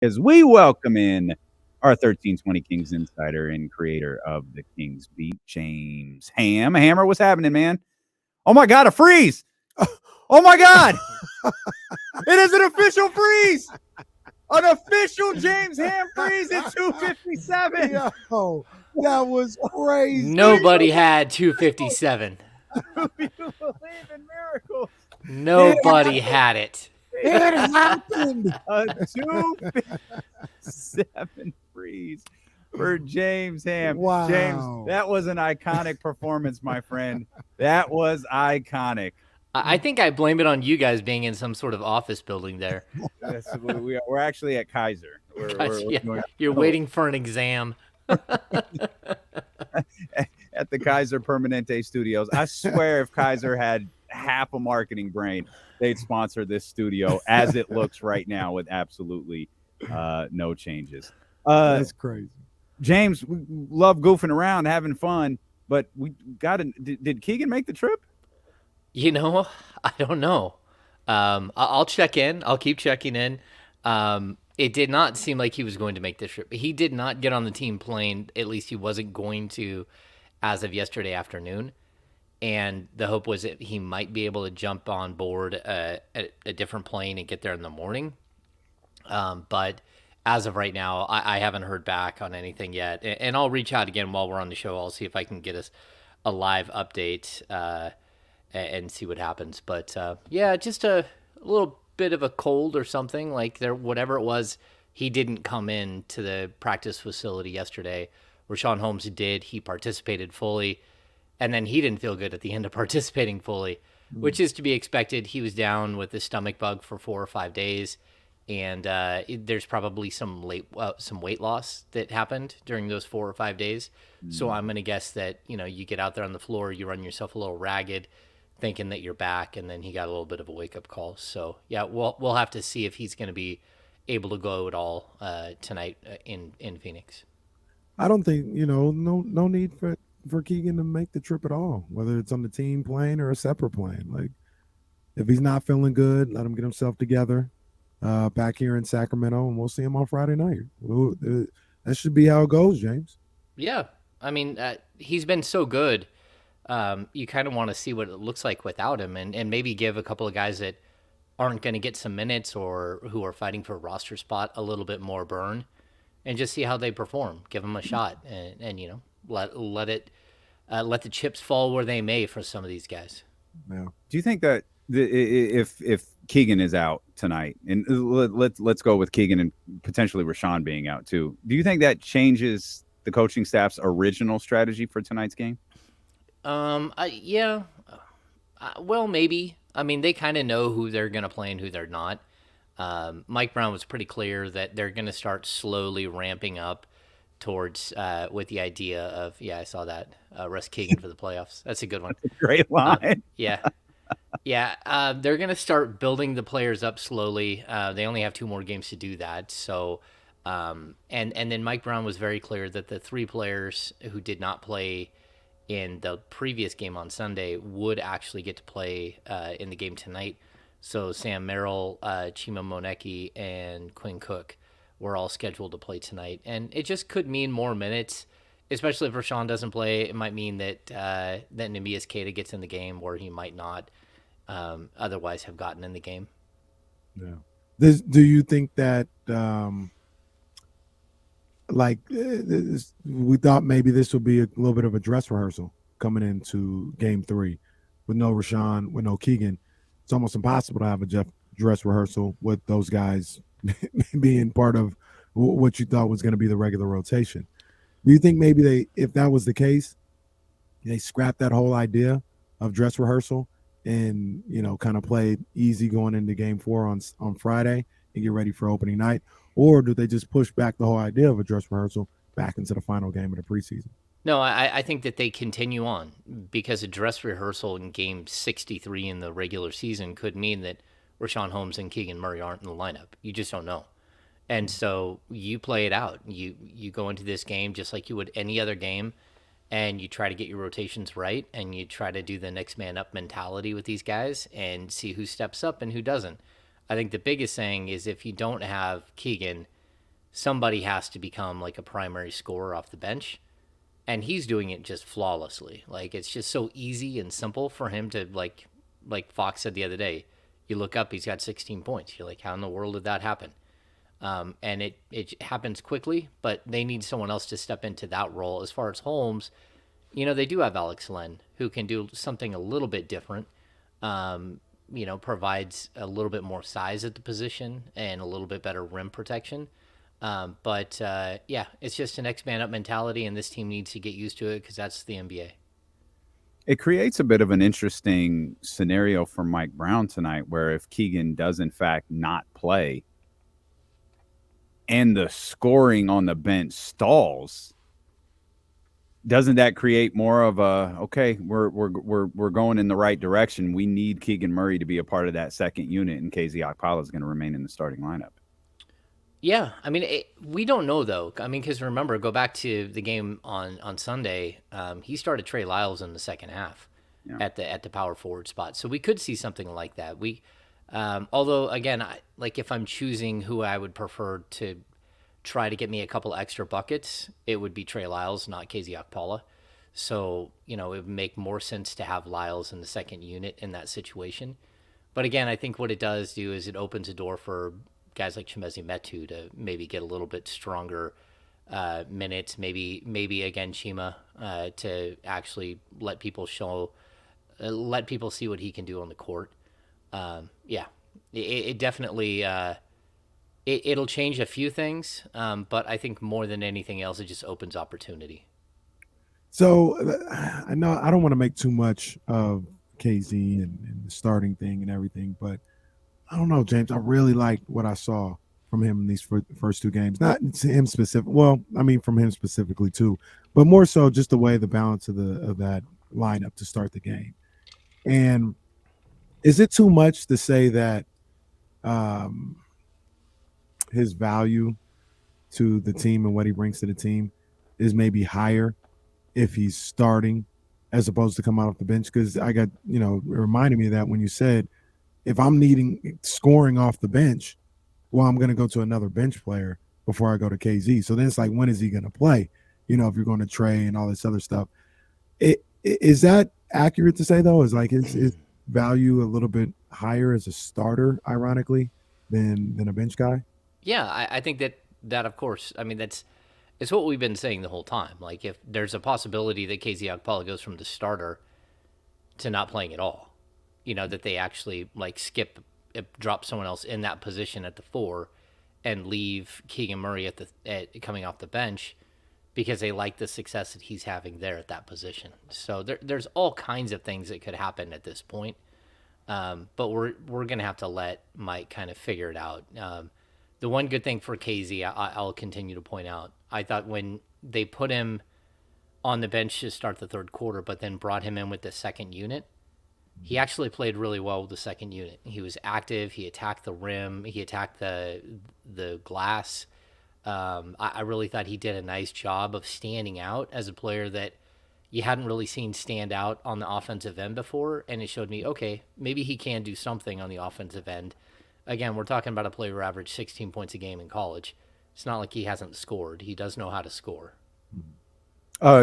as we welcome in our 1320 Kings insider and creator of the Kings Beat, James Hammer, what's happening, man? Oh my God, a freeze! Oh my God! It is an official freeze! An official James Ham freeze at 257. Yo, that was crazy. Nobody had 257. Do you believe in miracles? Nobody had it. It happened. A 257 freeze for James Ham. Wow. James, that was an iconic performance, my friend. That was iconic. I think I blame it on you guys being in some sort of office building there. Yes, we're actually at Kaiser. You're waiting for an exam. At the Kaiser Permanente Studios. I swear if Kaiser had half a marketing brain, they'd sponsor this studio as it looks right now with absolutely no changes. That's crazy. James, we love goofing around, having fun, but we got to. Did Keegan make the trip? You know, I don't know. I'll check in. I'll keep checking in. It did not seem like he was going to make this trip. He did not get on the team plane. At least he wasn't going to as of yesterday afternoon. And the hope was that he might be able to jump on board a different plane and get there in the morning. But as of right now, I haven't heard back on anything yet. And I'll reach out again while we're on the show. I'll see if I can get us a live update and see what happens. But yeah, just a little bit of a cold or something. Like whatever it was, he didn't come in to the practice facility yesterday. Rashawn Holmes did. He participated fully. And then he didn't feel good at the end of participating fully, which is to be expected. He was down with a stomach bug for 4 or 5 days. And there's probably some weight loss that happened during those 4 or 5 days. So I'm going to guess that, you get out there on the floor, you run yourself a little ragged, thinking that you're back, and then he got a little bit of a wake-up call. So, yeah, we'll have to see if he's going to be able to go at all tonight in Phoenix. I don't think, no need for Keegan to make the trip at all, whether it's on the team plane or a separate plane. Like, if he's not feeling good, let him get himself together back here in Sacramento, and we'll see him on Friday night. That should be how it goes, James. Yeah. I mean, he's been so good. You kind of want to see what it looks like without him and maybe give a couple of guys that aren't going to get some minutes or who are fighting for a roster spot a little bit more burn and just see how they perform. Give them a shot and let the chips fall where they may for some of these guys. Yeah. Do you think that if Keegan is out tonight, and let's go with Keegan and potentially Rashawn being out too, do you think that changes the coaching staff's original strategy for tonight's game? Yeah. Well, maybe. I mean, they kind of know who they're going to play and who they're not. Mike Brown was pretty clear that they're going to start slowly ramping up towards with the idea of, I saw that, rest Keegan for the playoffs. That's a good one. That's a great line. Yeah. They're going to start building the players up slowly. They only have 2 more games to do that. So, and then Mike Brown was very clear that the 3 players who did not play in the previous game on Sunday would actually get to play in the game tonight. So Sam Merrill, Chima Monecki, and Quinn Cook were all scheduled to play tonight. And it just could mean more minutes, especially if Rashawn doesn't play. It might mean that Neemias Queta gets in the game where he might not otherwise have gotten in the game. Yeah. Do you think that we thought maybe this would be a little bit of a dress rehearsal coming into game 3 with no Rashawn, with no Keegan? It's almost impossible to have a dress rehearsal with those guys being part of what you thought was going to be the regular rotation. Do you think maybe if that was the case, they scrapped that whole idea of dress rehearsal and, kind of play easy going into game 4 on Friday and get ready for opening night? Or do they just push back the whole idea of a dress rehearsal back into the final game of the preseason? No, I think that they continue on because a dress rehearsal in game 63 in the regular season could mean that Rashawn Holmes and Keegan Murray aren't in the lineup. You just don't know. And so you play it out. You go into this game just like you would any other game, and you try to get your rotations right, and you try to do the next man up mentality with these guys and see who steps up and who doesn't. I think the biggest thing is if you don't have Keegan, somebody has to become like a primary scorer off the bench. And he's doing it just flawlessly. Like, it's just so easy and simple for him to, like Fox said the other day, you look up, he's got 16 points. You're like, how in the world did that happen? And it happens quickly, but they need someone else to step into that role. As far as Holmes, they do have Alex Len, who can do something a little bit different. Provides a little bit more size at the position and a little bit better rim protection. But it's just an X man up mentality, and this team needs to get used to it because that's the NBA. It creates a bit of an interesting scenario for Mike Brown tonight, where if Keegan does in fact not play, and the scoring on the bench stalls, doesn't that create more of a, okay, we're going in the right direction? We need Keegan Murray to be a part of that second unit, and KZ Okpala is going to remain in the starting lineup. Yeah, I mean, we don't know though. I mean, because remember, go back to the game on Sunday. He started Trey Lyles in the second half at the power forward spot, so we could see something like that. Although again, if I'm choosing who I would prefer to try to get me a couple extra buckets, it would be Trey Lyles, not KZ Okpala. So it would make more sense to have Lyles in the second unit in that situation. But again, I think what it does do is it opens a door for guys like Chimezie Metu to maybe get a little bit stronger minutes. Maybe again Chima to actually let people see what he can do on the court. It definitely it'll change a few things, but I think more than anything else, it just opens opportunity. So I know I don't want to make too much of KZ and the starting thing and everything, but I don't know, James. I really liked what I saw from him in these first two games. Not to him specific. Well, I mean from him specifically too, but more so just the way the balance of that lineup to start the game. And is it too much to say that his value to the team and what he brings to the team is maybe higher if he's starting as opposed to come out off the bench? Because I got, it reminded me of that when you said, if I'm needing scoring off the bench, well, I'm going to go to another bench player before I go to KZ. So then it's like, when is he going to play? If you're going to Trey and all this other stuff. Is that accurate to say, though? Is like his value a little bit higher as a starter, ironically, than a bench guy? Yeah, I think that of course, I mean, it's what we've been saying the whole time. Like, if there's a possibility that KZ Okpala goes from the starter to not playing at all, that they actually drop someone else in that position at the 4 and leave Keegan Murray at coming off the bench because they like the success that he's having there at that position. So there's all kinds of things that could happen at this point. But we're going to have to let Mike kind of figure it out. The one good thing for KZ, I'll continue to point out, I thought when they put him on the bench to start the third quarter, but then brought him in with the second unit, he actually played really well with the second unit. He was active. He attacked the rim. He attacked the glass. I really thought he did a nice job of standing out as a player that you hadn't really seen stand out on the offensive end before. And it showed me, okay, maybe he can do something on the offensive end. Again, we're talking about a player who averaged 16 points a game in college. It's not like he hasn't scored. He does know how to score.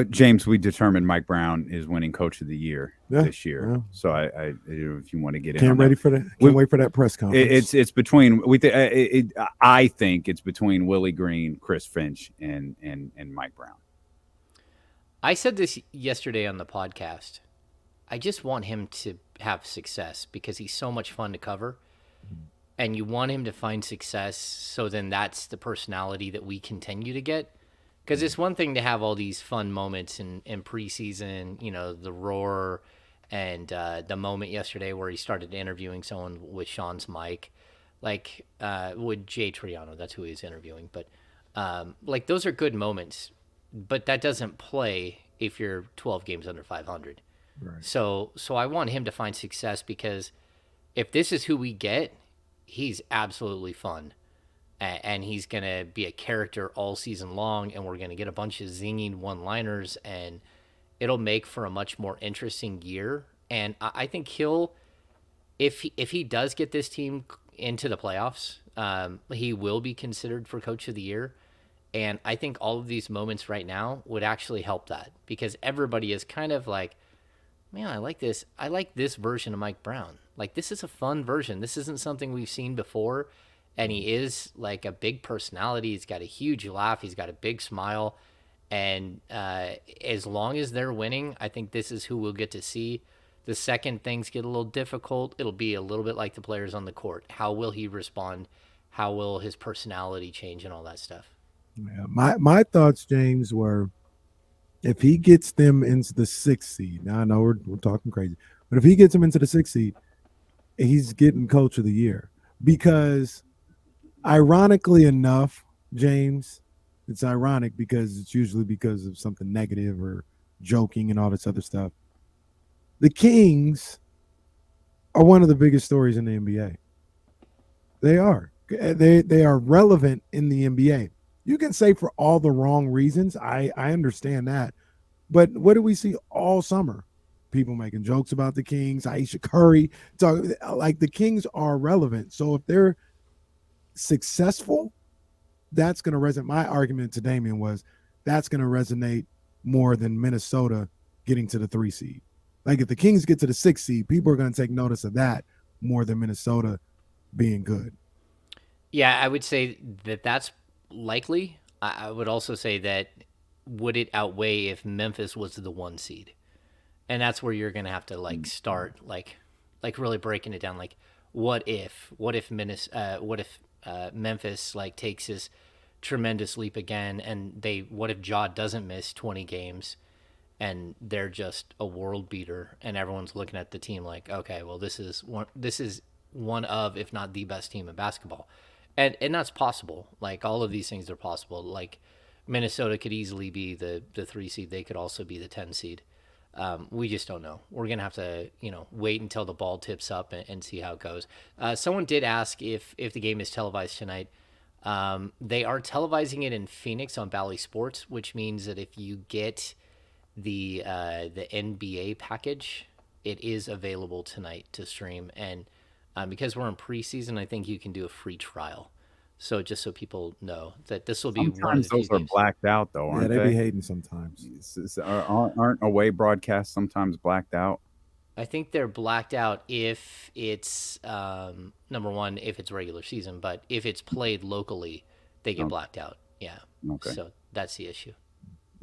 James, we determined Mike Brown is winning Coach of the Year this year. Yeah. So I if you want to get in, can't wait for that press conference. It's between I think it's between Willie Green, Chris Finch, and Mike Brown. I said this yesterday on the podcast. I just want him to have success because he's so much fun to cover. And you want him to find success, so then that's the personality that we continue to get. Because it's one thing to have all these fun moments in preseason, the roar and the moment yesterday where he started interviewing someone with Sean's mic, with Jay Triano, that's who he was interviewing. But those are good moments, but that doesn't play if you're 12 games under 500. Right. So I want him to find success because if this is who we get, he's absolutely fun. And he's going to be a character all season long, and we're going to get a bunch of zinging one-liners, and it'll make for a much more interesting year. And I think if he does get this team into the playoffs, He will be considered for Coach of the Year. And I think all of these moments right now would actually help that because everybody is kind of like, man, I like this. I like this version of Mike Brown. Like, this is a fun version. This isn't something we've seen before. And he is like a big personality. He's got a huge laugh. He's got a big smile. And as long as they're winning, I think this is who we'll get to see. The second things get a little difficult, it'll be a little bit like the players on the court. How will he respond? How will his personality change and all that stuff? Yeah, my thoughts, James, were if he gets them into the 6th seed. Now I know we're talking crazy, but if he gets them into the 6th seed, he's getting Coach of the Year. Because ironically enough, James, it's ironic because it's usually because of something negative or joking and all this other stuff. The Kings are one of the biggest stories in the NBA. They are. They are relevant in the NBA. You can say for all the wrong reasons. I understand that. But what do we see all summer? People making jokes about the Kings, Aisha Curry. Like the Kings are relevant. So if they're successful, that's going to resonate. My argument to Damian was that's going to resonate more than Minnesota getting to the 3 seed. Like if the Kings get to the 6 seed, people are going to take notice of that more than Minnesota being good. Yeah, I would say that that's likely. I would also say that would it outweigh if Memphis was the 1 seed? And that's where you're going to have to like start like really breaking it down. Like what if Memphis like takes his tremendous leap again and what if Ja doesn't miss 20 games and they're just a world beater and everyone's looking at the team like, okay, well this is one of, if not the best team in basketball. And that's possible. Like all of these things are possible. Like Minnesota could easily be the 3 seed. They could also be the 10 seed. We just don't know. We're going to have to, wait until the ball tips up and see how it goes. Someone did ask if the game is televised tonight. They are televising it in Phoenix on Bally Sports, which means that if you get the NBA package, it is available tonight to stream. And because we're in preseason, I think you can do a free trial. So just so people know that this will be one of Sometimes the few those are games. blacked out, though, Yeah, aren't they be they? hating sometimes. Aren't away broadcasts sometimes blacked out? I think they're blacked out if it's number one, if it's regular season, but if it's played locally, they get Okay. blacked out. Yeah. Okay. So that's the issue.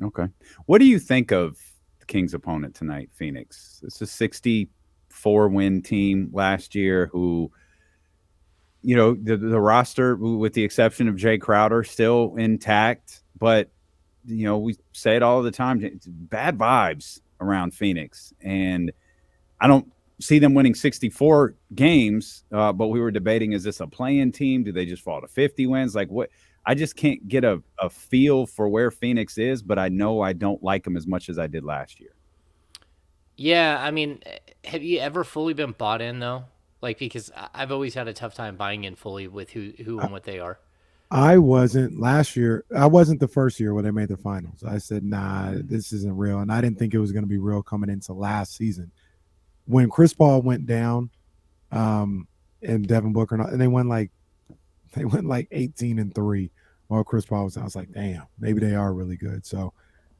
Okay. What do you think of the Kings' opponent tonight, Phoenix? It's a 64-win team last year who, the roster, with the exception of Jay Crowder, still intact. But, we say it all the time, it's bad vibes around Phoenix. And I don't see them winning 64 games, but we were debating, is this a play-in team? Do they just fall to 50 wins? Like what? I just can't get a feel for where Phoenix is, but I know I don't like them as much as I did last year. Yeah. I mean, have you ever fully been bought in though? Like, because I've always had a tough time buying in fully with who and what they are. I wasn't last year. I wasn't the first year when they made the finals. I said, nah, this isn't real. And I didn't think it was going to be real coming into last season. When Chris Paul went down, and Devin Booker, and they went like 18-3 while Chris Paul was out. I was like, damn, maybe they are really good. So,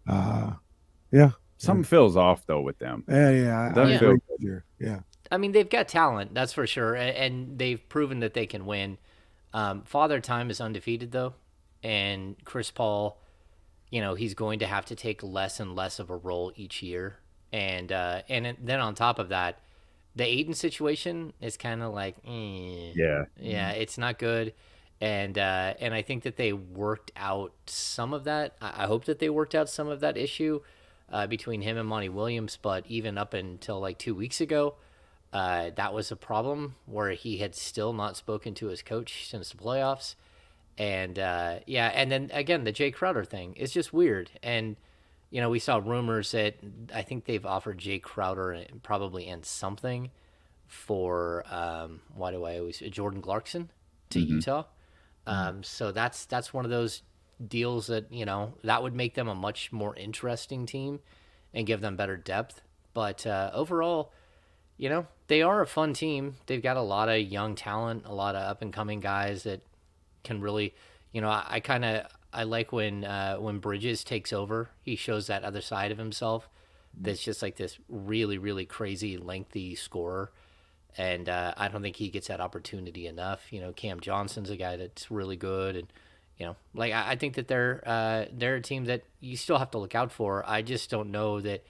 yeah. Something feels off though with them. Yeah. I agree with you. Yeah. I mean, they've got talent, that's for sure, and they've proven that they can win. Father Time is undefeated though, and Chris Paul, he's going to have to take less and less of a role each year, and then on top of that, the Aiden situation is kind of like, yeah, it's not good, and I think that they worked out some of that. I hope that they worked out some of that issue between him and Monty Williams, but even up until like 2 weeks ago. That was a problem where he had still not spoken to his coach since the playoffs. And and then again, the Jay Crowder thing is just weird. And, we saw rumors that I think they've offered Jay Crowder probably and something for, why do I always, Jordan Clarkson to Utah. So that's one of those deals that, that would make them a much more interesting team and give them better depth. But overall, they are a fun team. They've got a lot of young talent, a lot of up and coming guys that can really, I kind of I like when Bridges takes over. He shows that other side of himself. That's just like this really really crazy lengthy scorer, and I don't think he gets that opportunity enough. Cam Johnson's a guy that's really good, and like I think that they're a team that you still have to look out for. I just don't know that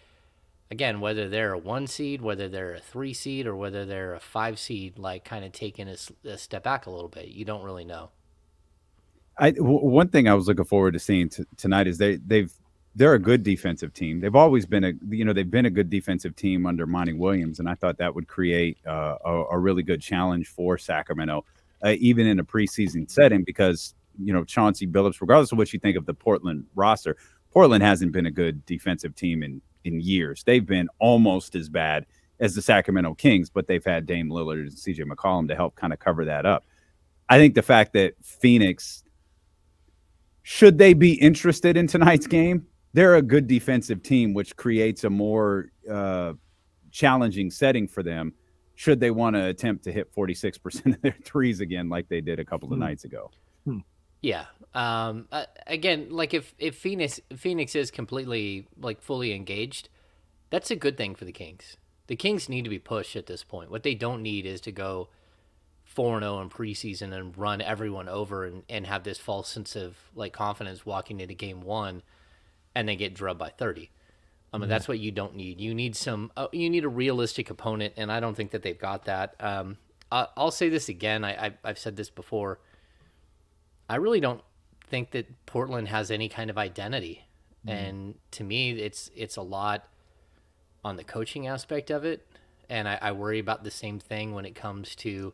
again, whether they're a 1 seed, whether they're a 3 seed, or whether they're a 5 seed, like kind of taking a step back a little bit. You don't really know. One thing I was looking forward to seeing tonight is they're a good defensive team. They've always been they've been a good defensive team under Monty Williams, and I thought that would create a really good challenge for Sacramento, even in a preseason setting, because Chauncey Billups, regardless of what you think of the Portland roster, Portland hasn't been a good defensive team in years. They've been almost as bad as the Sacramento Kings, but they've had Dame Lillard and CJ McCollum to help kind of cover that up. I think the fact that Phoenix, should they be interested in tonight's game, they're a good defensive team, which creates a more challenging setting for them should they want to attempt to hit 46% of their threes again like they did a couple of nights ago. Yeah. Again, like if Phoenix is completely like fully engaged, that's a good thing for the Kings. The Kings need to be pushed at this point. What they don't need is to go 4-0 in preseason and run everyone over and have this false sense of like confidence walking into game one and then get drubbed by 30. That's what you don't need. You need you need a realistic opponent, and I don't think that they've got that. I'll say this again. I've said this before. I really don't think that Portland has any kind of identity. And to me, it's a lot on the coaching aspect of it. And I worry about the same thing when it comes to,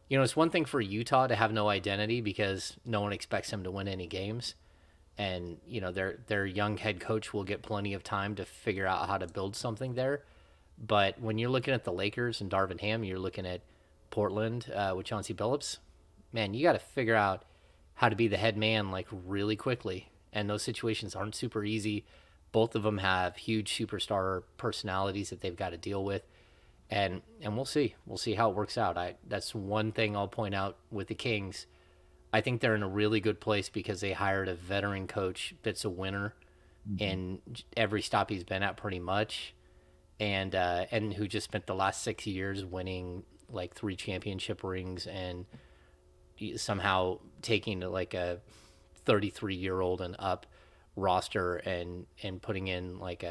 it's one thing for Utah to have no identity because no one expects them to win any games. And, their young head coach will get plenty of time to figure out how to build something there. But when you're looking at the Lakers and Darvin Ham, you're looking at Portland with Chauncey Billups, man, you got to figure out how to be the head man like really quickly, and those situations aren't super easy. Both of them have huge superstar personalities that they've got to deal with, and we'll see how it works out. That's one thing I'll point out with the Kings. I think they're in a really good place because they hired a veteran coach that's a winner in every stop he's been at pretty much, and who just spent the last 6 years winning like 3 championship rings and somehow taking like a 33-year-old and up roster and putting in like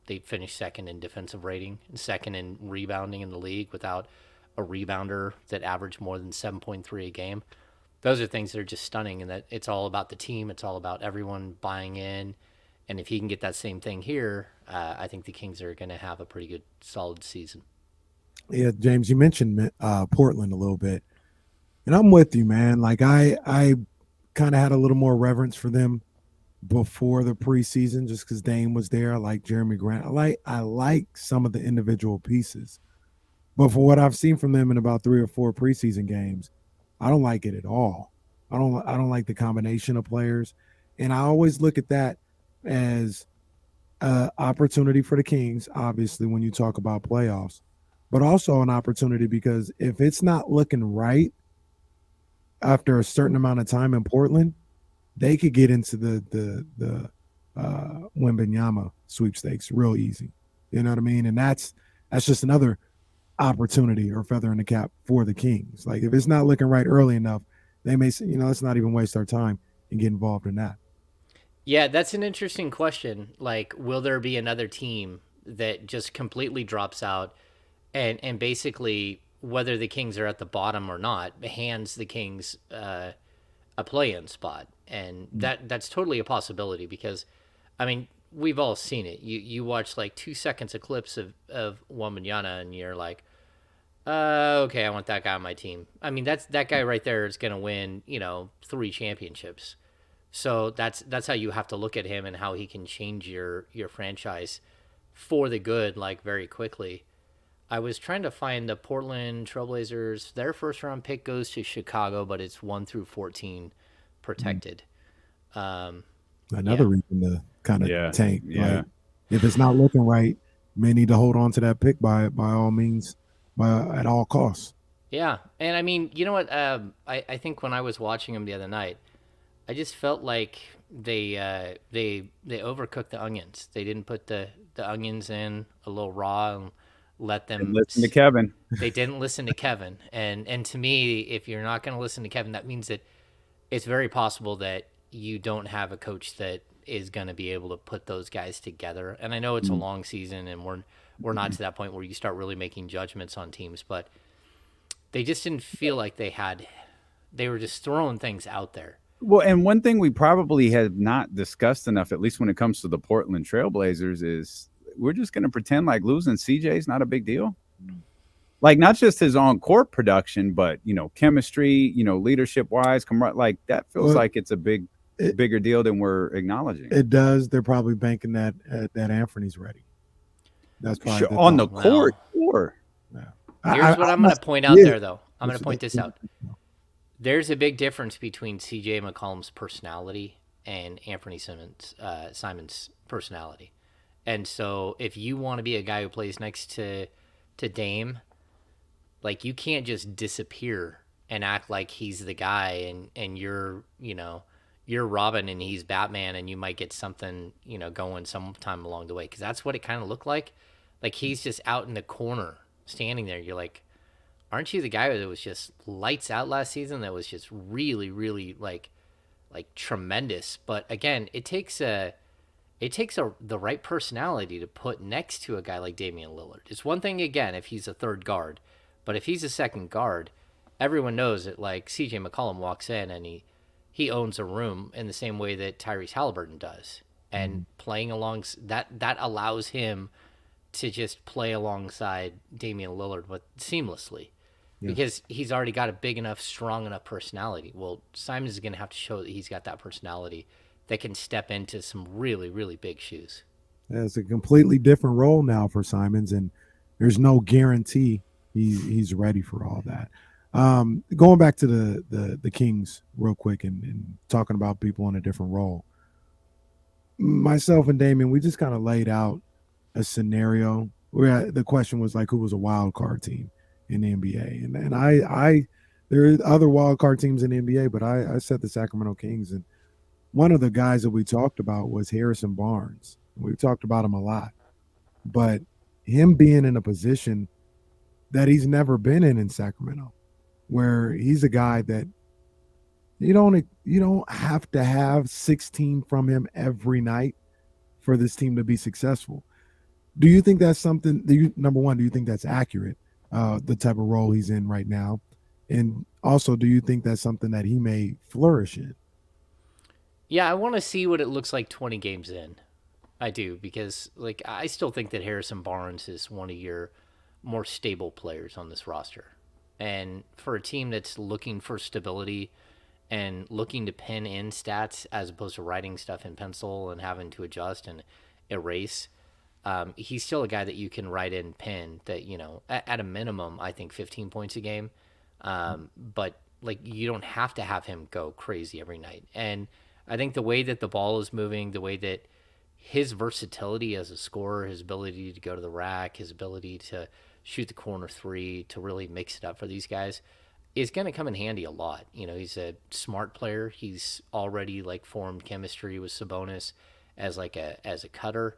they finished second in defensive rating and second in rebounding in the league without a rebounder that averaged more than 7.3 a game. Those are things that are just stunning, and that it's all about the team. It's all about everyone buying in. And if he can get that same thing here, I think the Kings are going to have a pretty good, solid season. Yeah, James, you mentioned Portland a little bit. And I'm with you, man. Like I kind of had a little more reverence for them before the preseason, just because Dame was there. I like Jeremy Grant. I like some of the individual pieces, but for what I've seen from them in about 3 or 4 preseason games, I don't like it at all. I don't like the combination of players, and I always look at that as an opportunity for the Kings. Obviously, when you talk about playoffs, but also an opportunity because if it's not looking right after a certain amount of time in Portland, they could get into the Wembanyama sweepstakes real easy. You know what I mean? And that's just another opportunity or feather in the cap for the Kings. Like if it's not looking right early enough, they may say, let's not even waste our time and get involved in that. Yeah, that's an interesting question. Like, will there be another team that just completely drops out and basically, whether the Kings are at the bottom or not, hands the Kings a play-in spot? And that's totally a possibility because, I mean, we've all seen it. You watch like 2 seconds of clips of Wembanyama and you're like, okay, I want that guy on my team. I mean, that guy right there is going to win, 3 championships. So that's how you have to look at him and how he can change your franchise for the good, like very quickly. I was trying to find the Portland Trailblazers. Their first round pick goes to Chicago, but it's 1 through 14 protected. Another reason to kind of tank. Yeah. Like, if it's not looking right, may need to hold on to that pick by all means at all costs. Yeah, and I mean, you know what? I think when I was watching him the other night, I just felt like they overcooked the onions. They didn't put the onions in a little raw and let And them. listen to Kevin. They didn't listen to Kevin, and to me, if you're not going to listen to Kevin, that means that it's very possible that you don't have a coach that is going to be able to put those guys together. And I know it's a long season, and we're not to that point where you start really making judgments on teams, but they just didn't feel like they were just throwing things out there. Well, and one thing we probably have not discussed enough, at least when it comes to the Portland Trailblazers, is we're just going to pretend like losing CJ is not a big deal. Like, not just his on-court production, but, chemistry, leadership-wise, like, that feels like it's a bigger deal than we're acknowledging. It does. They're probably banking that Anthony's ready. That's probably on the court. Sure. Yeah. Here's what I'm going to point out there, though. I'm going to point this out. There's a big difference between CJ McCollum's personality and Anthony Simon's personality. And so if you want to be a guy who plays next to Dame, like, you can't just disappear and act like he's the guy and you're Robin and he's Batman and you might get something, going sometime along the way. Because that's what it kind of looked like. Like, he's just out in the corner standing there. You're like, aren't you the guy that was just lights out last season? That was just really, really like tremendous. But again, it takes the right personality to put next to a guy like Damian Lillard. It's one thing, again, if he's a third guard, but if he's a second guard, everyone knows that, like, CJ McCollum walks in and he owns a room in the same way that Tyrese Halliburton does. And playing along that allows him to just play alongside Damian Lillard seamlessly. Yeah. Because he's already got a big enough, strong enough personality. Well, Simons is going to have to show that he's got that personality that can step into some really, really big shoes. Yeah, it's a completely different role now for Simons, and there's no guarantee he's ready for all that. Going back to the Kings real quick and talking about people in a different role. Myself and Damien, we just kind of laid out a scenario where the question was like, who was a wild card team in the NBA? And I there are other wild card teams in the NBA, but I said the Sacramento Kings. And one of the guys that we talked about was Harrison Barnes. We've talked about him a lot, but him being in a position that he's never been in Sacramento, where he's a guy that you don't have to have 16 from him every night for this team to be successful. Do you think that's something? Number one, do you think that's accurate? The type of role he's in right now, and also, do you think that's something that he may flourish in? Yeah, I want to see what it looks like 20 games in. I do, because like I still think that Harrison Barnes is one of your more stable players on this roster. And for a team that's looking for stability and looking to pin in stats as opposed to writing stuff in pencil and having to adjust and erase, he's still a guy that you can write in pin that, at a minimum, I think 15 points a game. But like, you don't have to have him go crazy every night. And I think the way that the ball is moving, the way that his versatility as a scorer, his ability to go to the rack, his ability to shoot the corner three, to really mix it up for these guys, is going to come in handy a lot. He's a smart player. He's already like formed chemistry with Sabonis as a cutter.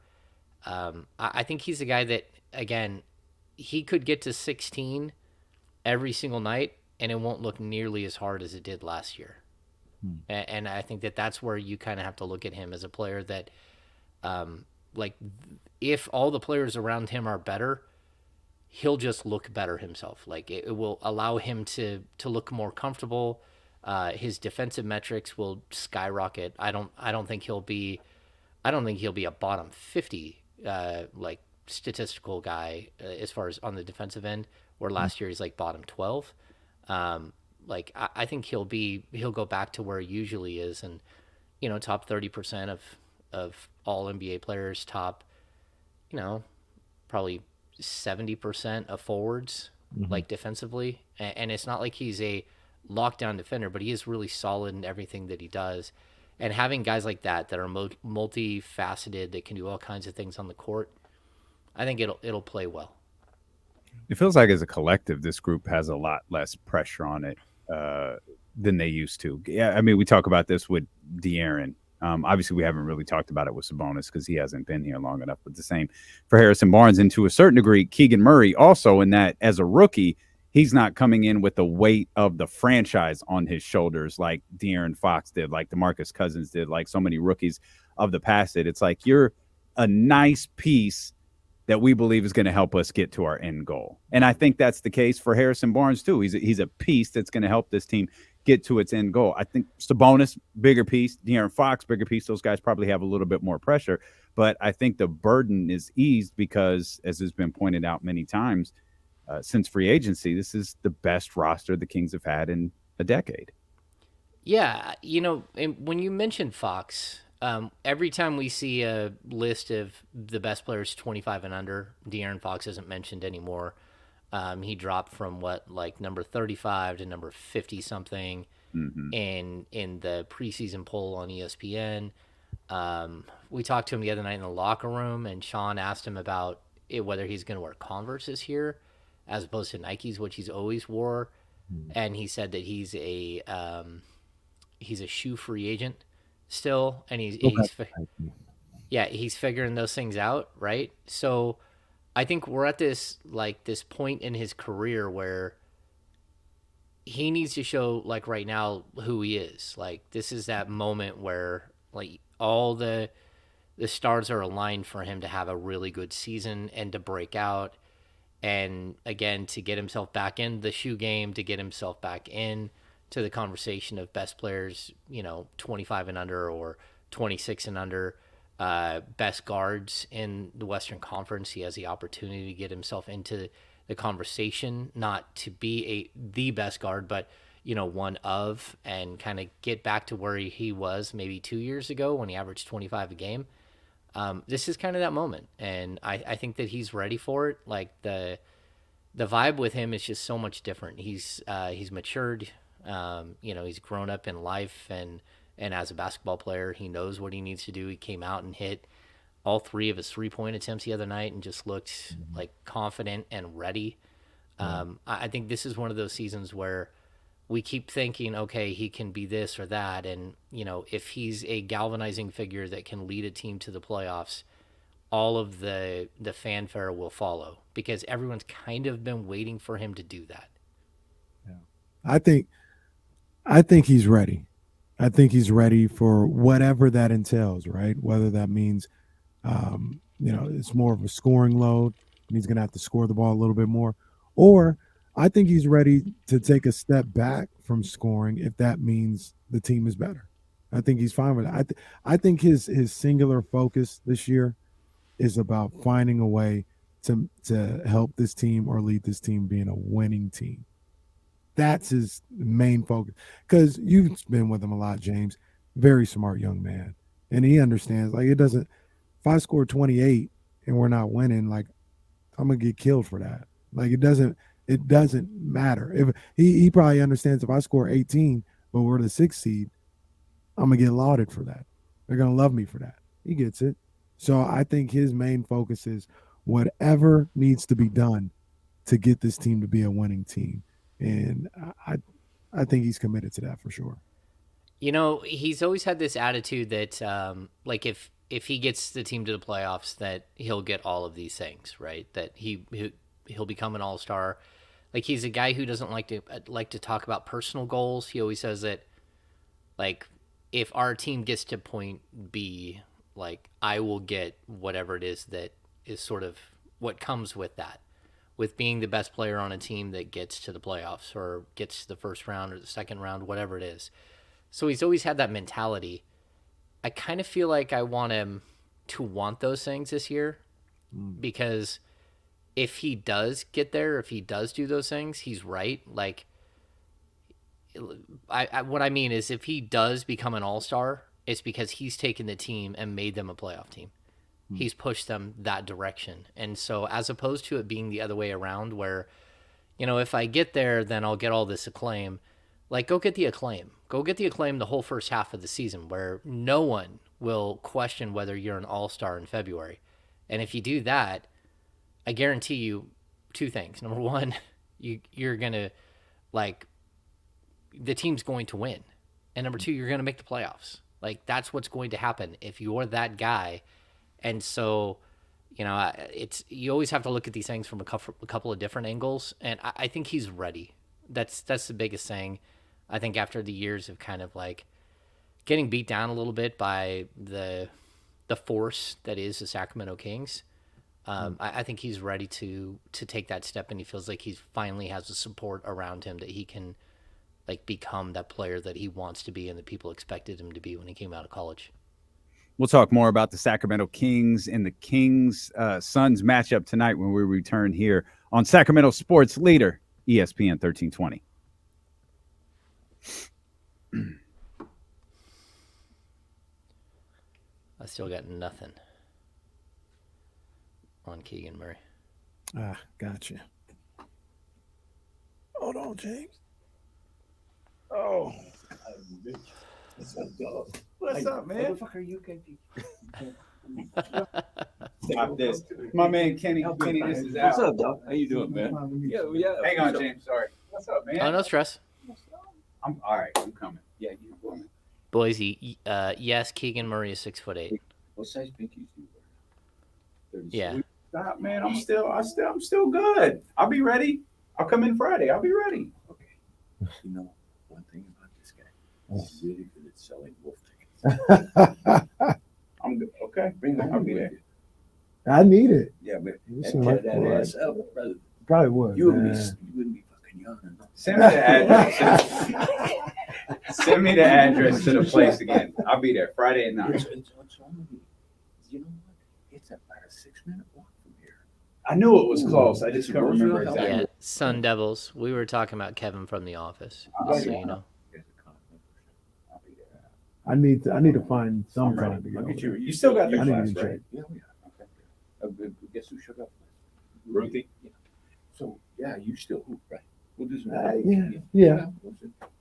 I think he's a guy that, again, he could get to 16 every single night, and it won't look nearly as hard as it did last year. And I think that that's where you kind of have to look at him as a player that, like, if all the players around him are better, he'll just look better himself. Like, it will allow him to look more comfortable. His defensive metrics will skyrocket. I don't think he'll be a bottom 50 like statistical guy as far as on the defensive end, where last year he's like bottom 12. Like, I think he'll go back to where he usually is, and top 30% of all NBA players, top probably 70% of forwards, like defensively. And it's not like he's a lockdown defender, but he is really solid in everything that he does. And having guys like that are multifaceted, that can do all kinds of things on the court, I think it'll play well. It feels like as a collective, this group has a lot less pressure on it uh, than they used to. Yeah, I mean, we talk about this with De'Aaron. Obviously, we haven't really talked about it with Sabonis because he hasn't been here long enough. But the same for Harrison Barnes, and to a certain degree, Keegan Murray also. In that, as a rookie, he's not coming in with the weight of the franchise on his shoulders like De'Aaron Fox did, like DeMarcus Cousins did, like so many rookies of the past did. It's like you're a nice piece that we believe is going to help us get to our end goal. And I think that's the case for Harrison Barnes too. He's a piece that's going to help this team get to its end goal. I think Sabonis, bigger piece, De'Aaron Fox, bigger piece. Those guys probably have a little bit more pressure, but I think the burden is eased because, as has been pointed out many times, since free agency, this is the best roster the Kings have had in a decade. Yeah, when you mentioned Fox, every time we see a list of the best players 25 and under, De'Aaron Fox isn't mentioned anymore. He dropped from like number 35 to number 50 something in the preseason poll on ESPN. We talked to him the other night in the locker room, and Sean asked him about whether he's going to wear Converse this year as opposed to Nikes, which he's always wore. And he said that he's a shoe free agent still, and he's figuring those things out, right? So I think we're at this point in his career where he needs to show, like, right now, who he is. Like, this is that moment where, like, all the stars are aligned for him to have a really good season and to break out, and again to get himself back in the shoe game, to get himself back in to the conversation of best players, 25 and under or 26 and under, best guards in the Western Conference. He has the opportunity to get himself into the conversation, not to be the best guard, but one of, and kind of get back to where he was maybe 2 years ago when he averaged 25 a game. This is kind of that moment, and I think that he's ready for it. Like the vibe with him is just so much different. He's matured. He's grown up in life, and as a basketball player, he knows what he needs to do. He came out and hit all 3 of his 3-point attempts the other night and just looked like confident and ready. I think this is one of those seasons where we keep thinking, okay, he can be this or that. And, if he's a galvanizing figure that can lead a team to the playoffs, all of the fanfare will follow because everyone's kind of been waiting for him to do that. Yeah. I think he's ready. I think he's ready for whatever that entails, right? Whether that means, it's more of a scoring load and he's going to have to score the ball a little bit more. Or I think he's ready to take a step back from scoring if that means the team is better. I think he's fine with it. I think his singular focus this year is about finding a way to help this team or lead this team being a winning team. That's his main focus. Because you've been with him a lot, James. Very smart young man. And he understands, like, it doesn't, if I score 28 and we're not winning, like, I'm going to get killed for that. Like, it doesn't matter. If he probably understands if I score 18, but we're the 6th seed, I'm going to get lauded for that. They're going to love me for that. He gets it. So I think his main focus is whatever needs to be done to get this team to be a winning team. And I think he's committed to that for sure. He's always had this attitude that, like, if he gets the team to the playoffs, that he'll get all of these things, right? That he'll become an all-star. Like, he's a guy who doesn't like to talk about personal goals. He always says that, like, if our team gets to point B, like, I will get whatever it is that is sort of what comes with that. With being the best player on a team that gets to the playoffs or gets to the first round or the second round, whatever it is. So he's always had that mentality. I kind of feel like I want him to want those things this year because if he does get there, if he does do those things, he's right. Like, what I mean is if he does become an all-star, it's because he's taken the team and made them a playoff team. He's pushed them that direction. And so as opposed to it being the other way around where, if I get there, then I'll get all this acclaim. Like, go get the acclaim. Go get the acclaim the whole first half of the season where no one will question whether you're an all-star in February. And if you do that, I guarantee you two things. Number one, you're gonna like the team's going to win, and number two, you're gonna make the playoffs. Like that's what's going to happen if you're that guy. And so, it's you always have to look at these things from a couple of different angles, and I think he's ready. That's the biggest thing. I think after the years of kind of like getting beat down a little bit by the force that is the Sacramento Kings, I think he's ready to take that step, and he feels like he finally has the support around him that he can like become that player that he wants to be and that people expected him to be when he came out of college. We'll talk more about the Sacramento Kings and the Kings Suns matchup tonight when we return here on Sacramento Sports Leader, ESPN 1320. I still got nothing on Keegan Murray. Gotcha. Hold on, James. Oh. What's up, man? What the fuck are you, KP? Stop this. My man Kenny, this is out. What's up, dog? How you doing, man? Yeah. Hang on, James. Sorry. What's up, man? Oh, no stress. I'm all right. I'm coming. Yeah, you coming? Boise, yes, Keegan Murray is 6'8". What size pinkies do you wear? 36. Yeah. Stop, man. I'm still good. I'll be ready. I'll come in Friday. I'll be ready. Okay. You know, one thing about this guy, he's really good at selling wolf tickets. I'm good. Okay. Bring him I'll with be there. you. I need it. Yeah, but You that, seem tear like that fun. ass up, brother. Probably would. You wouldn't man. be fucking young. Send me the address. Send me the address to the place again. I'll be there Friday at 9. It's only, you know what? It's about a 6-minute walk from here. I knew it was close. I just couldn't remember Yeah. exactly. Yeah, Sun Devils. We were talking about Kevin from The Office, just so you know. There's a conflict. I'll be there. I need to find some I'm ready. time to I'll go. get you. You still got the I need class, to right? check. Yeah, okay. Guess who showed up? Ruthie? Yeah. So, yeah, you still hoop, right? We'll do some. Yeah.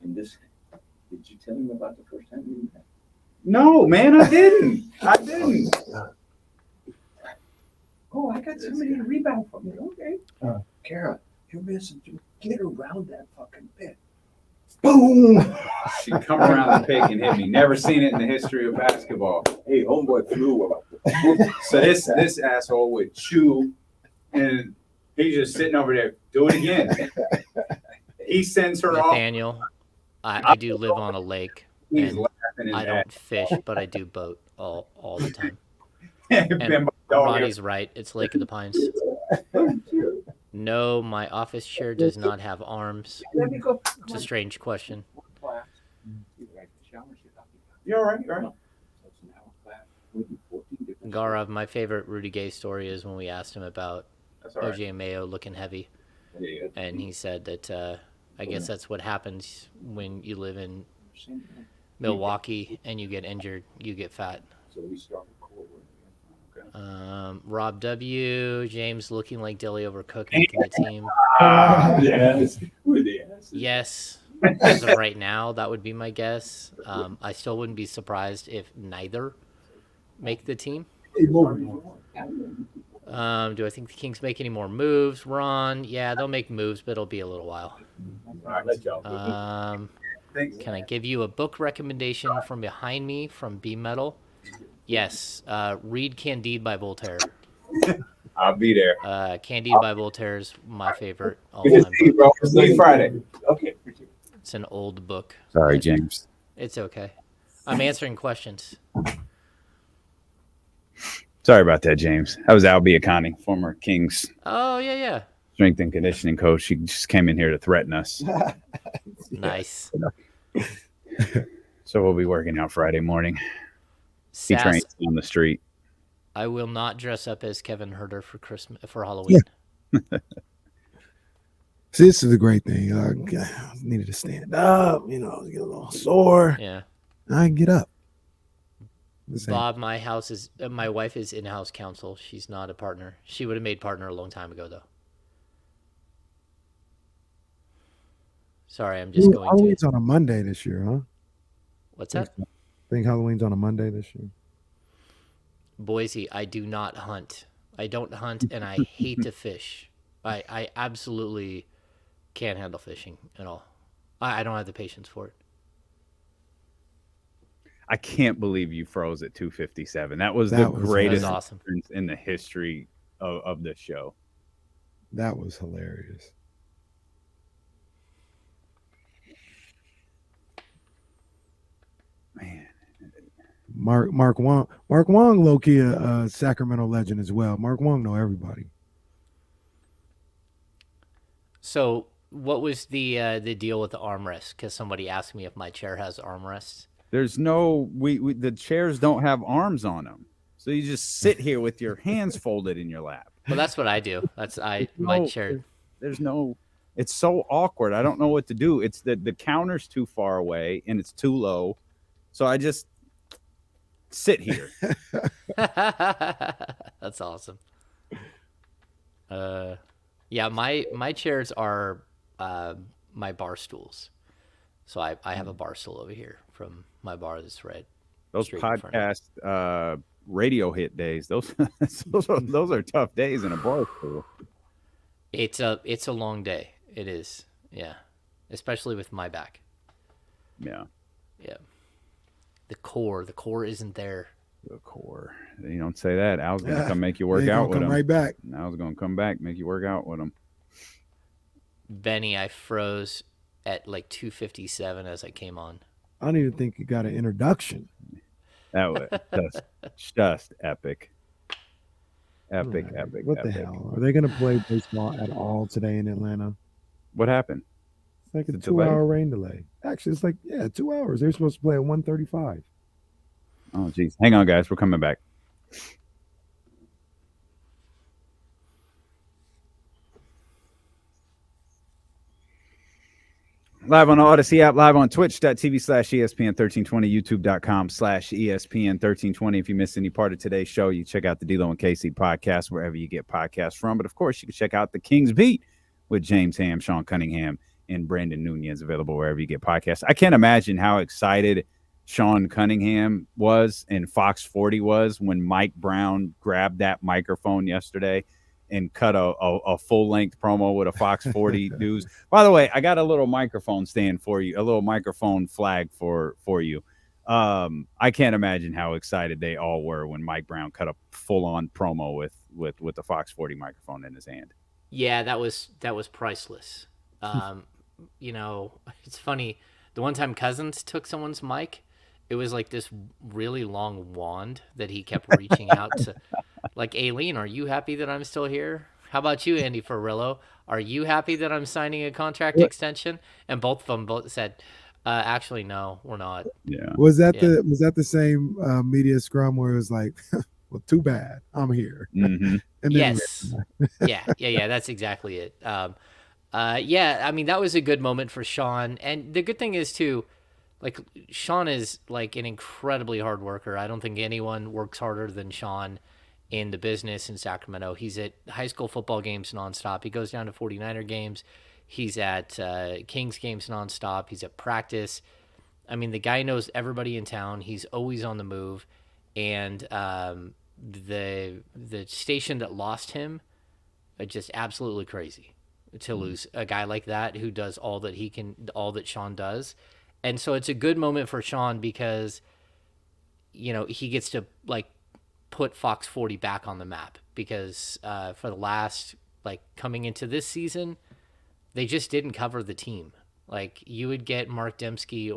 And this, did you tell him about the first time you met? No, man, I didn't. I didn't. Oh, I got somebody to rebound from you. Okay. Kara, you're missing. Get around that fucking pit. Boom. She come around the pick and hit me. Never seen it in the history of basketball. Hey, homeboy flew up. So this asshole would chew, and he's just sitting over there. Do it again. He sends her off. Nathaniel, I do live on a lake, He's and laughing his I ass. don't fish, but I do boat all the time. Been And my dog Ronnie's right. It's Lake of the Pines. No, my office chair does not have arms. Let me go. It's a strange question. You all right? You all right? Gaurav, my favorite Rudy Gay story is when we asked him about That's all right. OJ Mayo looking heavy, Yeah. and he said that I guess that's what happens when you live in Milwaukee and you get injured, you get fat. So we start with cold. Rob W. James looking like Dilly Overcooked making the team. Yes. With the ass. Yes. As of right now, that would be my guess. I still wouldn't be surprised if neither make the team. Do I think the Kings make any more moves? Ron, yeah, they'll make moves, but it'll be a little while. All right, let's go. Thanks. Can I give you a book recommendation from behind me from B Metal? Yes. Read Candide by Voltaire. I'll be there. Candide by Voltaire is my favorite Good to all-time see you, book. bro. See you Friday. Okay. It's an old book. Sorry, James. It's okay. I'm answering questions. Sorry about that, James. That was Al Biacani, former Kings Oh, yeah. strength and conditioning coach. He just came in here to threaten us. Nice. So we'll be working out Friday morning. He Sass, trains on the street. I will not dress up as Kevin Herter for Halloween. See, this is the great thing. I needed to stand up, get a little sore. Yeah. I can get up. This ain't- Bob, my wife is in-house counsel. She's not a partner. She would have made partner a long time ago, though. Sorry, I'm just going to. Halloween's on a Monday this year, huh? What's that? I think Halloween's on a Monday this year. Boise, I do not hunt. I don't hunt, and I hate to fish. I absolutely can't handle fishing at all. I don't have the patience for it. I can't believe you froze at 257. That was the That was greatest That was awesome. reference in the history of the show. That was hilarious. Man. Mark Wong, low key a Sacramento legend as well. Mark Wong know everybody. So, what was the deal with the armrest? Because somebody asked me if my chair has armrests. There's no we the chairs don't have arms on them. So you just sit here with your hands folded in your lap. Well, that's what I do. My chair. There's no it's so awkward. I don't know what to do. It's the counter's too far away and it's too low. So I just sit here. That's awesome. Yeah, my chairs are my bar stools. So I have a bar stool over here from my bar that's right. Those straight in front of me. podcast radio hit days, those those are tough days in a bar stool. It's a long day. It is. Yeah. Especially with my back. Yeah. Yeah. The core isn't there. The core. You don't say that. Al's gonna come make you They work gonna out with come him. right back. Al's gonna come back, make you work out with him. Benny, I froze at like 257 as I came on. I don't even think you got an introduction. That was just epic. Epic, Right. epic. What epic. the hell? Are they going to play baseball at all today in Atlanta? What happened? It's like a It's a delay? 2-hour rain delay. Actually, it's like 2 hours. They're supposed to play at 1:35. Oh, geez. Hang on, guys. We're coming back. Live on the Odyssey app, live on twitch.tv/ESPN1320, youtube.com/ESPN1320. If you missed any part of today's show, you check out the D-Lo and KC podcast, wherever you get podcasts from. But of course, you can check out the King's Beat with James Ham, Sean Cunningham, and Brandon Nunez, available wherever you get podcasts. I can't imagine how excited Sean Cunningham was and Fox 40 was when Mike Brown grabbed that microphone yesterday and cut a full-length promo with a Fox 40 news. By the way, I got a little microphone stand for you, a little microphone flag for you. I can't imagine how excited they all were when Mike Brown cut a full-on promo with the Fox 40 microphone in his hand. Yeah, that was priceless. You know, it's funny. The one time Cousins took someone's mic, it was like this really long wand that he kept reaching out to. Like, Aileen, are you happy that I'm still here? How about you, Andy Ferrillo? Are you happy that I'm signing a contract extension? And both of them both said, actually, no, we're not. Yeah. Was that the same media scrum where it was like, well, too bad, I'm here. Mm-hmm. And then Yes. Yeah. That's exactly it. Yeah, I mean, that was a good moment for Sean. And the good thing is, too, like, Sean is, like, an incredibly hard worker. I don't think anyone works harder than Sean in the business in Sacramento. He's at high school football games nonstop. He goes down to 49er games. He's at Kings games nonstop. He's at practice. I mean, the guy knows everybody in town. He's always on the move. And the station that lost him, just absolutely crazy to lose a guy like that who does all that he can, all that Sean does. And so it's a good moment for Sean because, you know, he gets to, like, put Fox 40 back on the map because for the last, like, coming into this season, they just didn't cover the team. Like, you would get Mark Dembski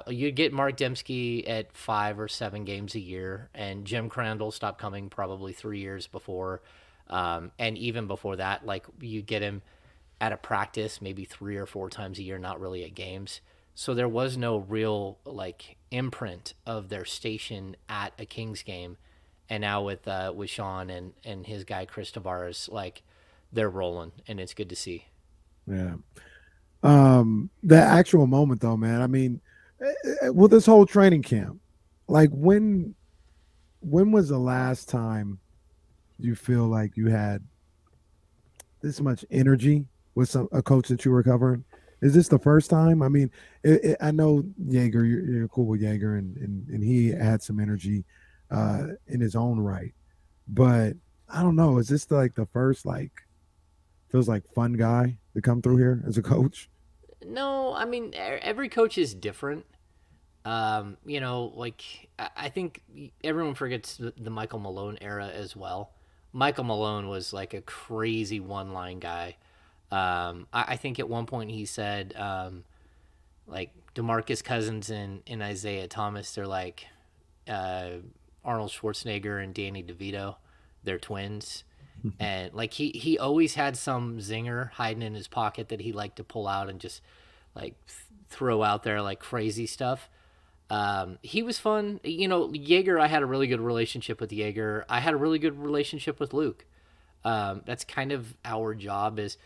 you'd get Mark Dembski at 5 or 7 games a year, and Jim Crandall stopped coming probably 3 years before. And even before that, like, you'd get him at a practice maybe 3 or 4 times a year, not really at games. So there was no real, like, imprint of their station at a Kings game. And now with Sean and his guy Chris Tavares, like, they're rolling, and it's good to see. Yeah. The actual moment, though, man. I mean, with this whole training camp, like, when was the last time you feel like you had this much energy with a coach that you were covering? Is this the first time? I mean, I know Yeager, you're cool with Yeager, and he had some energy in his own right. But I don't know. Is this like the first, like, feels like fun guy to come through here as a coach. No, I mean every coach is different. Like I think everyone forgets the Michael Malone era as well. Michael Malone was like a crazy one-line guy. I think at one point he said, like DeMarcus Cousins and Isaiah Thomas, they're like uh, Arnold Schwarzenegger and Danny DeVito. They're twins. And like he always had some zinger hiding in his pocket that he liked to pull out and just like throw out there like crazy stuff. He was fun. Jaeger, I had a really good relationship with Jaeger. I had a really good relationship with Luke. That's kind of our job, is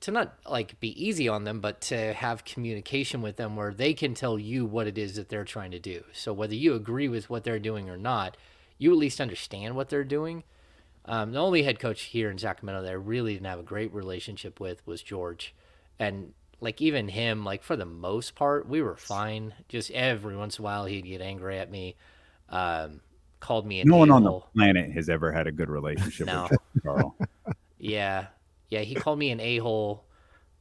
to not like be easy on them, but to have communication with them where they can tell you what it is that they're trying to do. So whether you agree with what they're doing or not, you at least understand what they're doing. The only head coach here in Sacramento that I really didn't have a great relationship with was George. And like even him, like for the most part, we were fine. Just every once in a while he'd get angry at me, called me an No one on the a-hole. planet has ever had a good relationship No. with Carl. Yeah. Yeah, he called me an a-hole,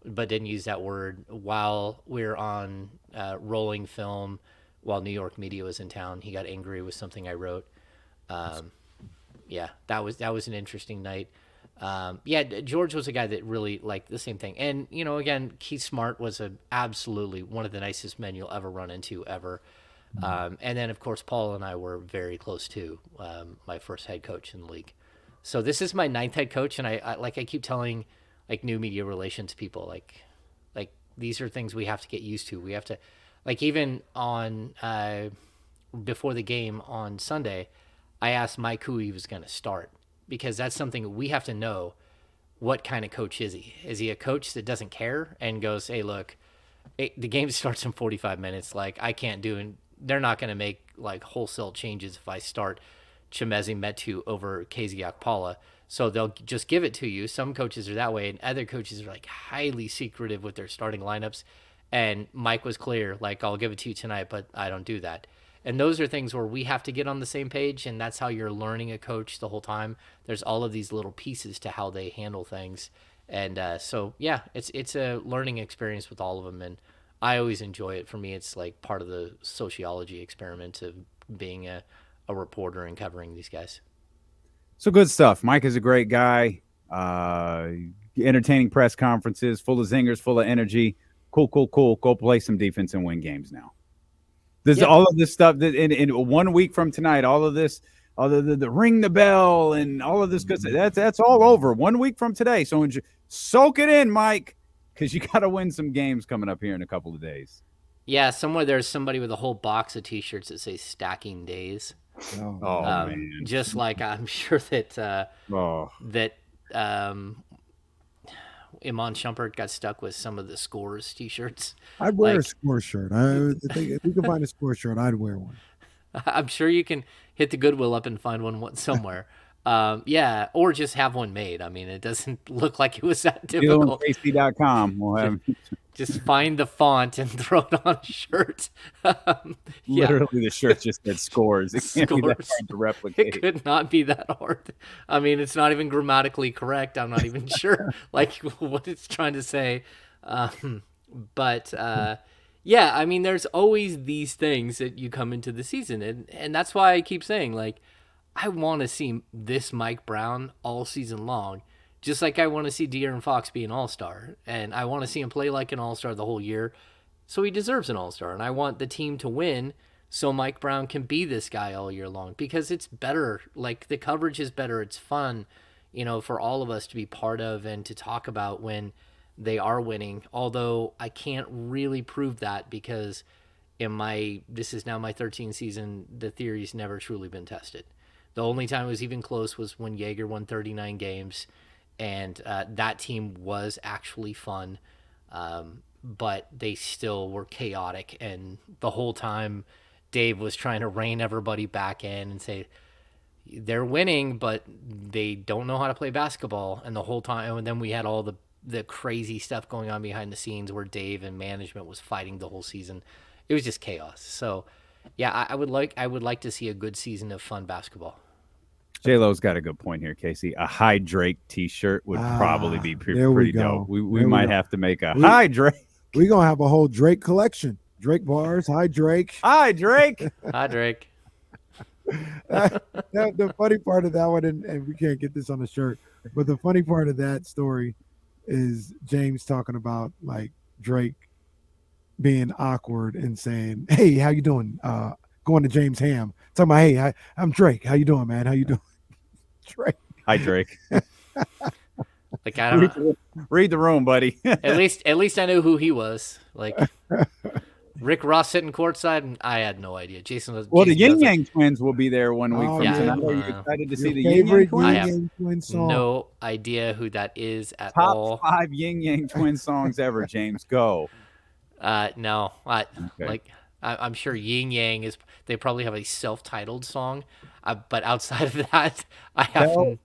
but didn't use that word while we were on rolling film while New York media was in town. He got angry with something I wrote. Yeah, that was an interesting night. George was a guy that really liked the same thing. And, again, Keith Smart was absolutely one of the nicest men you'll ever run into ever. And then, of course, Paul and I were very close too, my first head coach in the league. So this is my 9th head coach, and I keep telling like new media relations people, like these are things we have to get used to. We have to, like, even on before the game on Sunday, I asked Mike who he was going to start, because that's something we have to know. What kind of coach is he? Is he a coach that doesn't care and goes, hey, look, the game starts in 45 minutes. Like, I can't do, and they're not going to make like wholesale changes if I start Chimezi Metu over KZ Akpala. So they'll just give it to you. Some coaches are that way, and other coaches are like highly secretive with their starting lineups. And Mike was clear, like, I'll give it to you tonight, but I don't do that. And those are things where we have to get on the same page, and that's how you're learning a coach the whole time. There's all of these little pieces to how they handle things. And so, yeah, it's a learning experience with all of them, and I always enjoy it. For me, it's like part of the sociology experiment of being a reporter and covering these guys. So good stuff. Mike is a great guy. Entertaining press conferences, full of zingers, full of energy. Cool. Go play some defense and win games now. All of this stuff that in 1 week from tonight, all of this, all the ring the bell and all of this good stuff, that's all over 1 week from today. So soak it in, Mike, because you got to win some games coming up here in a couple of days. Yeah, somewhere there's somebody with a whole box of T-shirts that say "Stacking Days." Man! Just like I'm sure that Iman Shumpert got stuck with some of the Scores T-shirts. I'd wear a Score shirt. I think if you could find a Score shirt, I'd wear one. I'm sure you can hit the Goodwill up and find one somewhere. Or just have one made. I mean, it doesn't look like it was that difficult. KC.com. We'll have just find the font and throw it on a shirt. Literally, the shirt just said Scores. It can't be that hard to replicate. It could not be that hard. I mean, it's not even grammatically correct. I'm not even sure like what it's trying to say. Yeah, I mean, there's always these things that you come into the season, and that's why I keep saying, like, I want to see this Mike Brown all season long, just like I want to see De'Aaron Fox be an all-star, and I want to see him play like an all-star the whole year, so he deserves an all-star, and I want the team to win so Mike Brown can be this guy all year long, because it's better, like, the coverage is better, it's fun, for all of us to be part of and to talk about when they are winning, although I can't really prove that because this is now my 13th season, the theory's never truly been tested. The only time it was even close was when Jaeger won 39 games, and that team was actually fun, but they still were chaotic, and the whole time Dave was trying to rein everybody back in and say, they're winning, but they don't know how to play basketball, and the whole time, and then we had all the crazy stuff going on behind the scenes where Dave and management was fighting the whole season. It was just chaos. So, yeah, I would like to see a good season of fun basketball. J-Lo's got a good point here, Casey. A Hi Drake T-shirt would probably be there we pretty go. dope. We There we might go. have to make a Hi Drake. We're going to have a whole Drake collection. Drake bars. Hi, Drake. Hi Drake. Hi, Drake. The funny part of that one, and we can't get this on the shirt, but the funny part of that story is James talking about like Drake being awkward and saying, "Hey, how you doing?" Going to James Ham, talking about, "Hey, I'm Drake. How you doing, man? How you doing?" Drake. Hi Drake. Like, I don't know. Read the room, buddy. At least I knew who he was. Like Rick Ross sitting courtside, and I had no idea. Jason was. Well, the Jason Yin was like, Yang Twins will be there 1 week from yeah. tonight. Are you Wow. excited to see Your the Yin Yang favorite Twins? I have Yin Yang Twin song. no idea who that is at Top all. 5 Yin Yang Twin songs ever, James. Go. No, Okay. like I'm sure Yin Yang is. They probably have a self-titled song, but outside of that, I have. Well,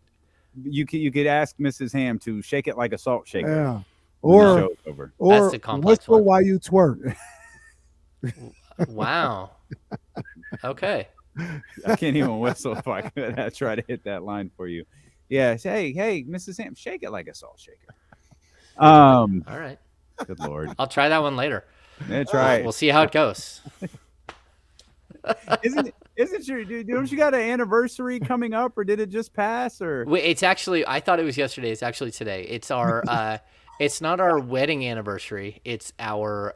you could ask Mrs. Ham to shake it like a salt shaker. Yeah. when the Or show's over. or the complex whistle one. while you twerk. Wow. Okay. I can't even whistle if I could. I try to hit that line for you. Yeah. Say, hey, Mrs. Ham, shake it like a salt shaker. All right. Good Lord. I'll try that one later. That's right. We'll see how it goes. Isn't your don't you got an anniversary coming up, or did it just pass? Or Wait, it's actually. I thought it was yesterday. It's actually today. It's our. It's not our wedding anniversary. It's our.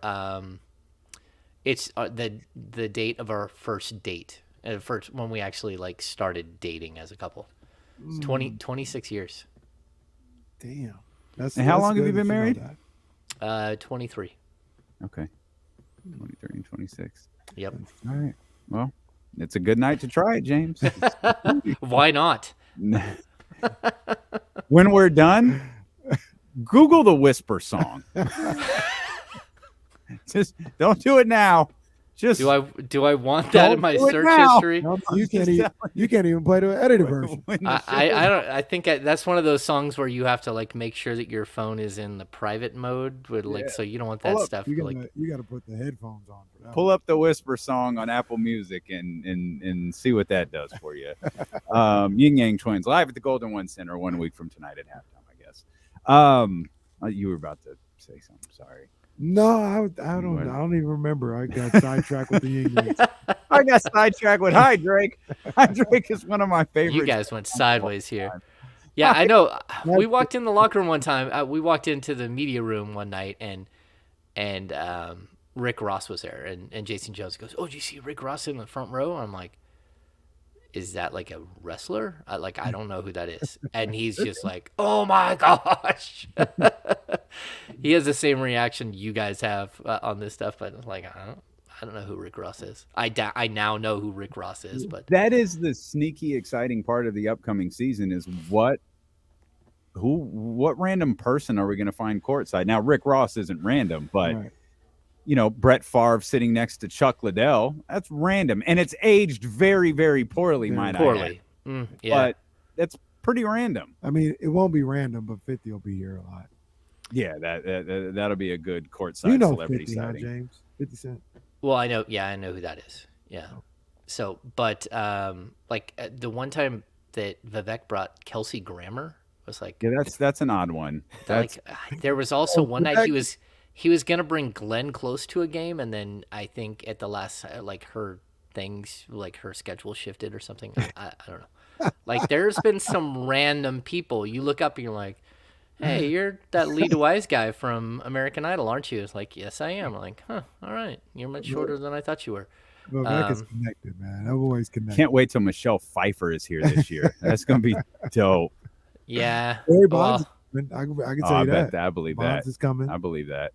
It's the date of our first date. First when we actually like started dating as a couple. It's 26 years. Damn. That's And how that's long have good you been that know married? that. 23. okay, 23 and 26. Yep. All right. Well, it's a good night to try it, James. Why not? When we're done, Google the Whisper song. Just don't do it now. Just Do I want that in my do it search now. history? No, you can't even play the edited version. when the I show- don't. I think that's one of those songs where you have to like make sure that your phone is in the private mode, with like so you don't want that Pull up. stuff. You Like gotta put the headphones on for that. pull up the Whisper song on Apple Music and see what that does for you. Yin Yang Twins live at the Golden One Center 1 week from tonight at halftime, I guess. You were about to say something. Sorry. No, I don't even remember. I got sidetracked with the Yin Yang. I got sidetracked with Hi Drake. Hi Drake is one of my favorites. you guys went sideways here. Yeah, I know. We walked in the locker room one time. We walked into the media room one night, and Rick Ross was there, and Jason Jones goes, "Oh, did you see Rick Ross in the front row?" I'm like, "Is that like a wrestler? I don't know who that is." And he's just like, "Oh my gosh." He has the same reaction you guys have on this stuff, but like, I don't know who Rick Ross is. I now know who Rick Ross is, but that is the sneaky, exciting part of the upcoming season is what random person are we going to find courtside? Now, Rick Ross isn't random, but Right. you know, Brett Favre sitting next to Chuck Liddell, that's random, and it's aged very, very poorly, Very might I add. poorly. Yeah. But that's pretty random. I mean, it won't be random, but 50 will be here a lot. Yeah, that'll be a good courtside You know celebrity 50, huh, sighting. James? 50 Cent. Well, I know. Yeah, I know who that is. Yeah. So, but the one time that Vivek brought Kelsey Grammer was like, Yeah, that's an odd one. That's there was also one night Vivek- he was gonna bring Glenn Close to a game, and then I think at the last her schedule shifted or something. I don't know. Like there's been some random people you look up and you're like, hey, you're that Lee DeWise guy from American Idol, aren't you? It's like, yes, I am. I'm like, huh, all right. You're much shorter than I thought you were. Well, that is connected, man. I've always connected. can't wait till Michelle Pfeiffer is here this year. That's gonna be dope. Yeah. Barry Well, Bonds, I can Oh, tell I you bet that. I believe Bonds that. is coming. I believe that.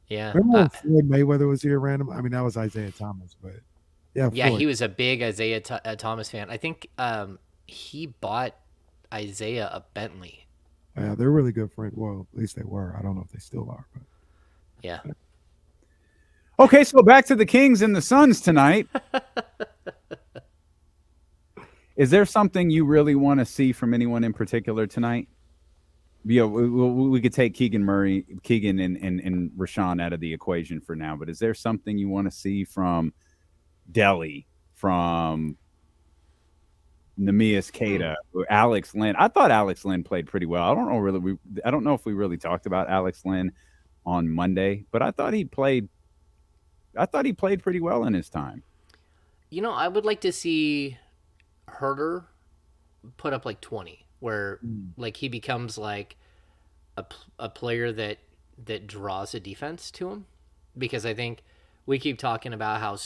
yeah. Remember when Floyd Mayweather was here random? I mean, that was Isaiah Thomas, but yeah, Yeah, Floyd. he was a big Isaiah Thomas fan. I think he bought Isaiah a Bentley. Yeah, they're really good friends. Well, at least they were. I don't know if they still are. But Yeah. Okay, so back to the Kings and the Suns tonight. Is there something you really want to see from anyone in particular tonight? Yeah, we could take Keegan and Rashawn out of the equation for now, but is there something you want to see from Delhi, from Nemias Queta or Alex Lynn. I thought Alex Lynn played pretty well. I don't know if we really talked about Alex Lynn on Monday, but I thought he played pretty well in his time. I would like to see Herder put up like 20, where like he becomes like a player that draws a defense to him, because I think we keep talking about how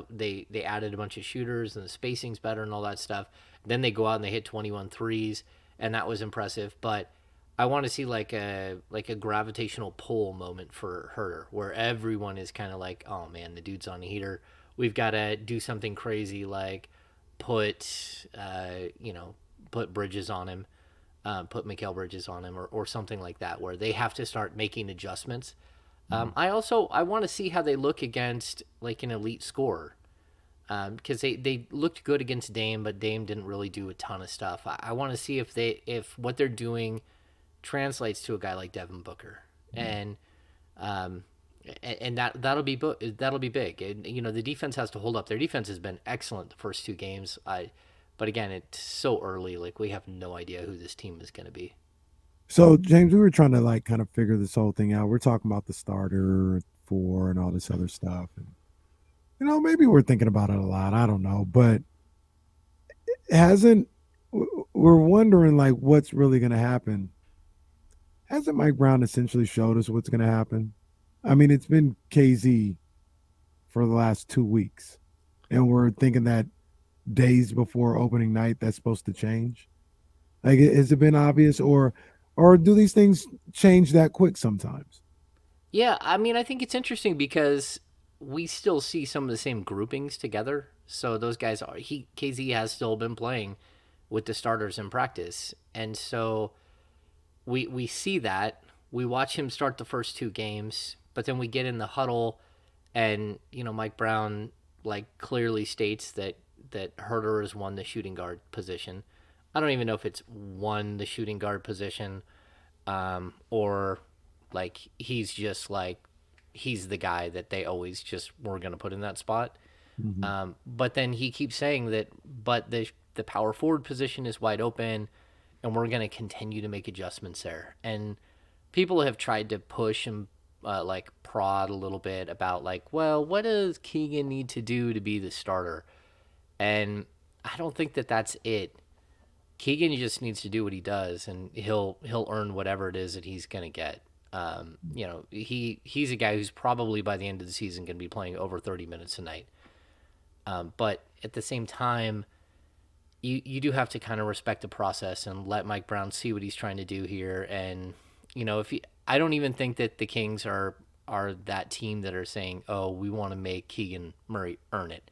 they added a bunch of shooters and the spacing's better and all that stuff. Then they go out and they hit 21 threes, and that was impressive. But I want to see like a gravitational pull moment for Herder, where everyone is kind of like, oh man, the dude's on a heater. We've got to do something crazy like put put Bridges on him, put Mikal Bridges on him, or something like that, where they have to start making adjustments. I want to see how they look against like an elite scorer, because they looked good against Dame, but Dame didn't really do a ton of stuff. I want to see if what they're doing translates to a guy like Devin Booker, and that'll be big. And, the defense has to hold up. Their defense has been excellent the first two games. But again, it's so early. Like, we have no idea who this team is going to be. So, James, we were trying to like kind of figure this whole thing out. We're talking about the starter four and all this other stuff, and maybe we're thinking about it a lot. I don't know, but we're wondering like what's really going to happen. Hasn't Mike Brown essentially showed us what's going to happen? I mean, it's been KZ for the last 2 weeks, and we're thinking that days before opening night that's supposed to change. Like, has it been obvious, or do these things change that quick sometimes? Yeah, I mean, I think it's interesting because we still see some of the same groupings together. So those guys KZ has still been playing with the starters in practice, and so we see that. We watch him start the first two games, but then we get in the huddle, and Mike Brown like clearly states that Herder has won the shooting guard position. I don't even know if it's won the shooting guard position, or like he's just like he's the guy that they always just were going to put in that spot. Mm-hmm. But then he keeps saying that, but the power forward position is wide open, and we're going to continue to make adjustments there. And people have tried to push and like prod a little bit about like, well, what does Keegan need to do to be the starter? And I don't think that that's it. Keegan just needs to do what he does, and he'll earn whatever it is that he's going to get. He's a guy who's probably by the end of the season going to be playing over 30 minutes a night. But at the same time, you do have to kind of respect the process and let Mike Brown see what he's trying to do here. And I don't even think that the Kings are that team that are saying, oh, we want to make Keegan Murray earn it.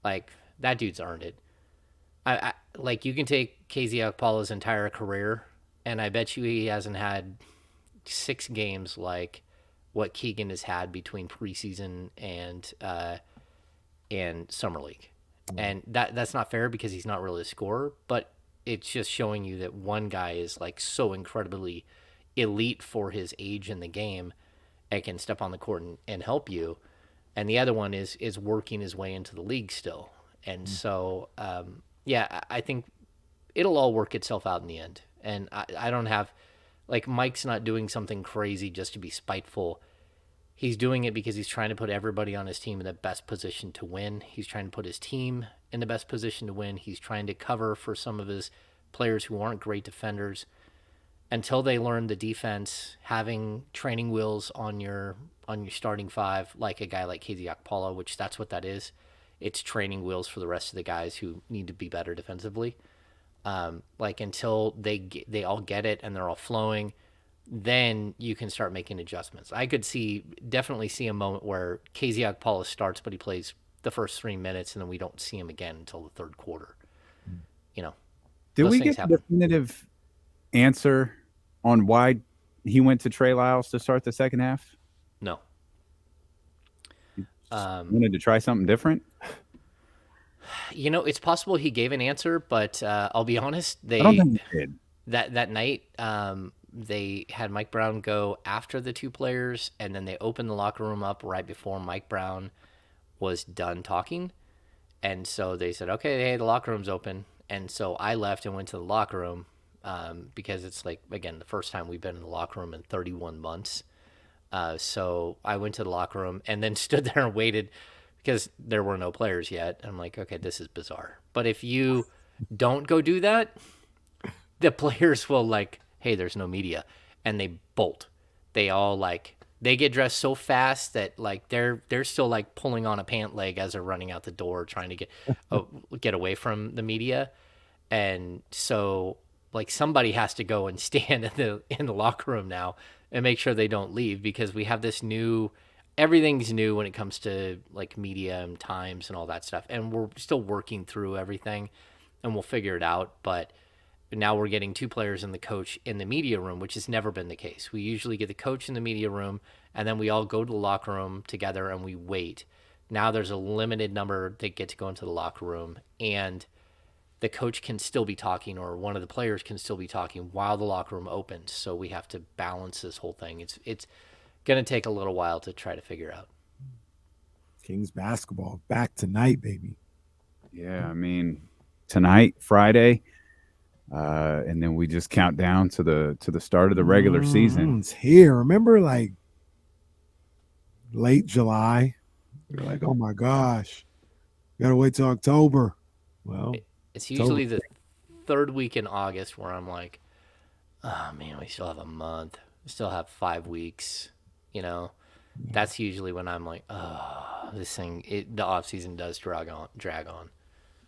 Like, that dude's earned it. I like, you can take KZ Okpala's entire career, and I bet you he hasn't had 6 games like what Keegan has had between preseason and summer league. And that's not fair because he's not really a scorer, but it's just showing you that one guy is like so incredibly elite for his age in the game and can step on the court and help you, and the other one is working his way into the league still. And so I think it'll all work itself out in the end. And I don't have, like, Mike's not doing something crazy just to be spiteful. He's doing it because he's trying to put everybody on his team in the best position to win. He's trying to put his team in the best position to win. He's trying to cover for some of his players who aren't great defenders. Until they learn the defense, having training wheels on your starting five, like a guy like KZ Okpala, which that's what that is. It's training wheels for the rest of the guys who need to be better defensively. Like, until they all get it and they're all flowing, then you can start making adjustments. I could definitely see a moment where KZ Okpala starts, but he plays the first 3 minutes, and then we don't see him again until the third quarter. Did we get a definitive answer on why he went to Trey Lyles to start the second half? No. Wanted to try something different? It's possible he gave an answer, but I'll be honest, I don't think he did. That night, they had Mike Brown go after the two players, and then they opened the locker room up right before Mike Brown was done talking. And so they said, okay, hey, the locker room's open. And so I left and went to the locker room because it's like, again, the first time we've been in the locker room in 31 months. So I went to the locker room and then stood there and waited because there were no players yet. I'm like, okay, this is bizarre. But if you don't go do that, the players will like, hey, there's no media. And they bolt. They all like, they get dressed so fast that like they're still like pulling on a pant leg as they're running out the door trying to get away from the media. And so like somebody has to go and stand in the locker room now and make sure they don't leave, because we have this new, everything's new when it comes to like media and times and all that stuff. And we're still working through everything and we'll figure it out. But now we're getting 2 players and the coach in the media room, which has never been the case. We usually get the coach in the media room and then we all go to the locker room together and we wait. Now there's a limited number that get to go into the locker room, and the coach can still be talking or one of the players can still be talking while the locker room opens. So we have to balance this whole thing. It's going to take a little while to try to figure out. Kings basketball back tonight, baby. Yeah, I mean, tonight, Friday, and then we just count down to the start of the regular season. It's here. Remember, like late July, you're like, oh my gosh, gotta wait till October. Well, it's usually the 3rd week in August where I'm like, oh man, we still have a month. We still have 5 weeks. You know, that's usually when I'm like, oh, this thing, the off season does drag on.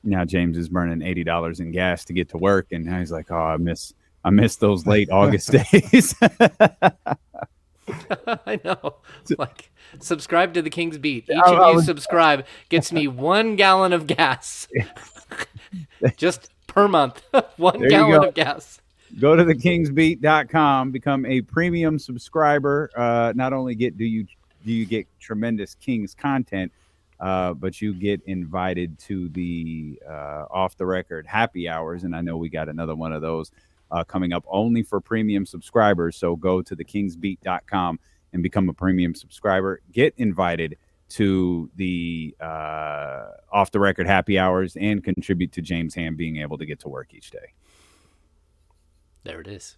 Now James is burning $80 in gas to get to work, and now he's like, oh, I miss those late August days. I know. Like, subscribe to the King's Beat. Each of you subscribe gets me 1 gallon of gas. Just per month. 1 gallon of gas. Go to thekingsbeat.com, become a premium subscriber. Not only do you get tremendous Kings content, but you get invited to the off the record happy hours. And I know we got another one of those coming up only for premium subscribers. So go to thekingsbeat.com and become a premium subscriber. Get invited to the off the record happy hours and contribute to James Ham being able to get to work each day. There it is.